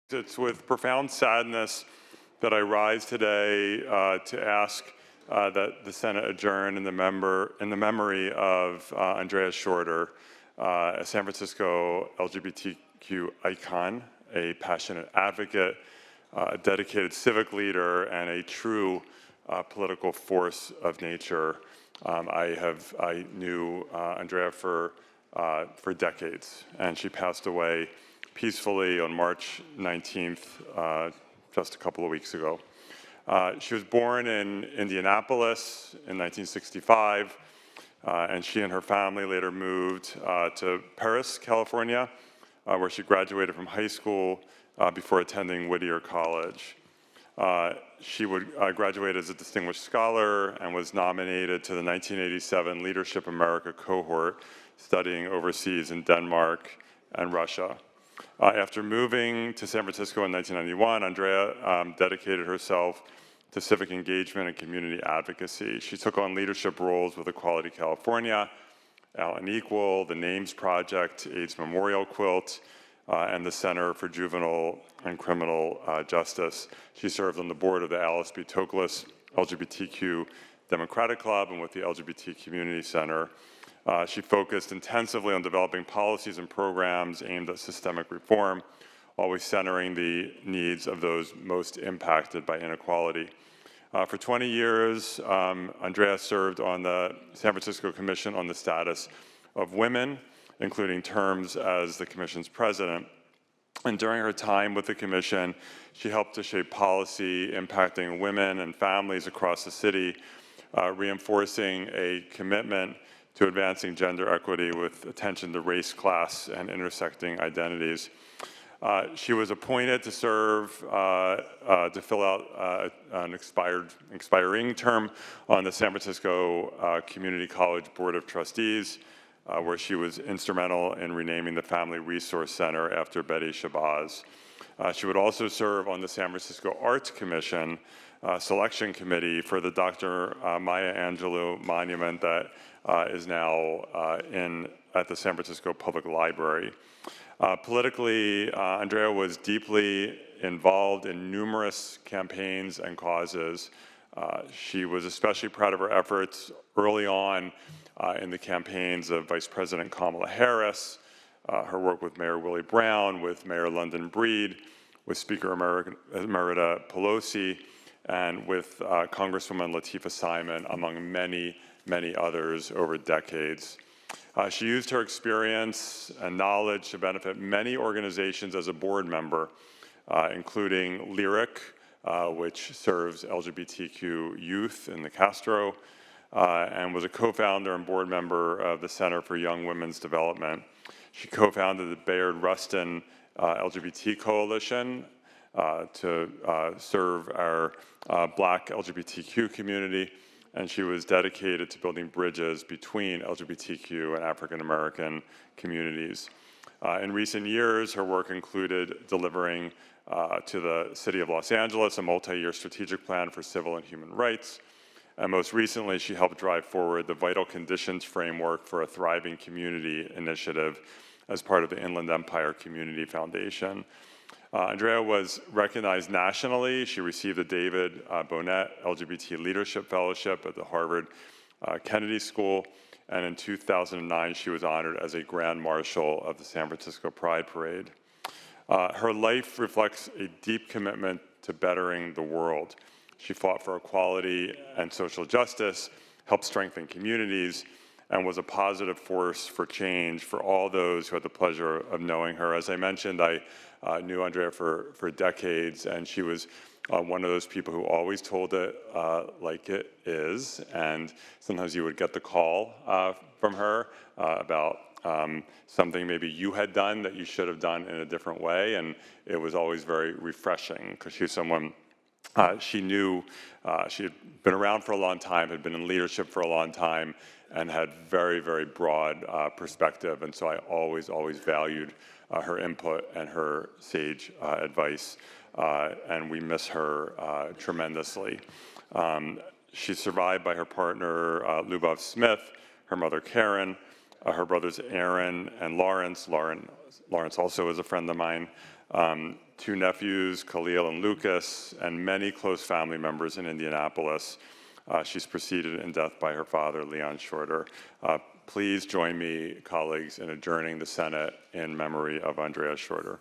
It's with profound sadness that I rise today to ask that the Senate adjourn in the memory of Andrea Shorter, a San Francisco LGBTQ icon, a passionate advocate, a dedicated civic leader, and a true political force of nature. I knew Andrea for decades, and she passed away peacefully on March 19th, just a couple of weeks ago. She was born in Indianapolis in 1965, and she and her family later moved to Paris, California, where she graduated from high school before attending Whittier College. She graduated as a distinguished scholar and was nominated to the 1987 Leadership America cohort, studying overseas in Denmark and Russia. After moving to San Francisco in 1991, Andrea dedicated herself to civic engagement and community advocacy. She took on leadership roles with Equality California, Out and Equal, the Names Project, AIDS Memorial Quilt, and the Center for Juvenile and Criminal Justice. She served on the board of the Alice B. Toklas LGBTQ Democratic Club and with the LGBT Community Center. She focused intensively on developing policies and programs aimed at systemic reform, always centering the needs of those most impacted by inequality. For 20 years, Andrea served on the San Francisco Commission on the Status of Women, including terms as the Commission's president. And during her time with the Commission, she helped to shape policy impacting women and families across the city, reinforcing a commitment to advancing gender equity with attention to race, class, and intersecting identities. She was appointed to serve, to fill out an expiring term on the San Francisco Community College Board of Trustees, where she was instrumental in renaming the Family Resource Center after Betty Shabazz. She would also serve on the San Francisco Arts Commission selection committee for the Dr. Maya Angelou Monument that is now at the San Francisco Public Library. Politically, Andrea was deeply involved in numerous campaigns and causes. She was especially proud of her efforts early on in the campaigns of Vice President Kamala Harris, her work with Mayor Willie Brown, with Mayor London Breed, with Speaker Emerita Pelosi, and with Congresswoman Latifah Simon, among many, many others over decades. She used her experience and knowledge to benefit many organizations as a board member, including Lyric, which serves LGBTQ youth in the Castro, and was a co-founder and board member of the Center for Young Women's Development. She co-founded the Bayard Rustin LGBT Coalition to serve our Black LGBTQ community, and she was dedicated to building bridges between LGBTQ and African American communities. In recent years, her work included delivering to the City of Los Angeles a multi-year strategic plan for civil and human rights. And most recently, she helped drive forward the Vital Conditions Framework for a Thriving Community initiative as part of the Inland Empire Community Foundation. Andrea was recognized nationally. She received the David Bonet LGBT Leadership Fellowship at the Harvard Kennedy School, and in 2009, she was honored as a Grand Marshal of the San Francisco Pride Parade. Her life reflects a deep commitment to bettering the world. She fought for equality and social justice, helped strengthen communities, and was a positive force for change for all those who had the pleasure of knowing her. As I mentioned, I knew Andrea for decades, and she was one of those people who always told it like it is, and sometimes you would get the call from her about something maybe you had done that you should have done in a different way, and it was always very refreshing because she was someone she knew, she had been around for a long time, had been in leadership for a long time, and had very, very broad perspective. And so I always valued her input and her sage advice, and we miss her tremendously. She's survived by her partner, Lubov Smith, her mother, Karen, her brothers Aaron and Lawrence. Lawrence also is a friend of mine. 2 nephews, Khalil and Lucas, and many close family members in Indianapolis. She's preceded in death by her father, Leon Shorter. Please join me, colleagues, in adjourning the Senate in memory of Andrea Shorter.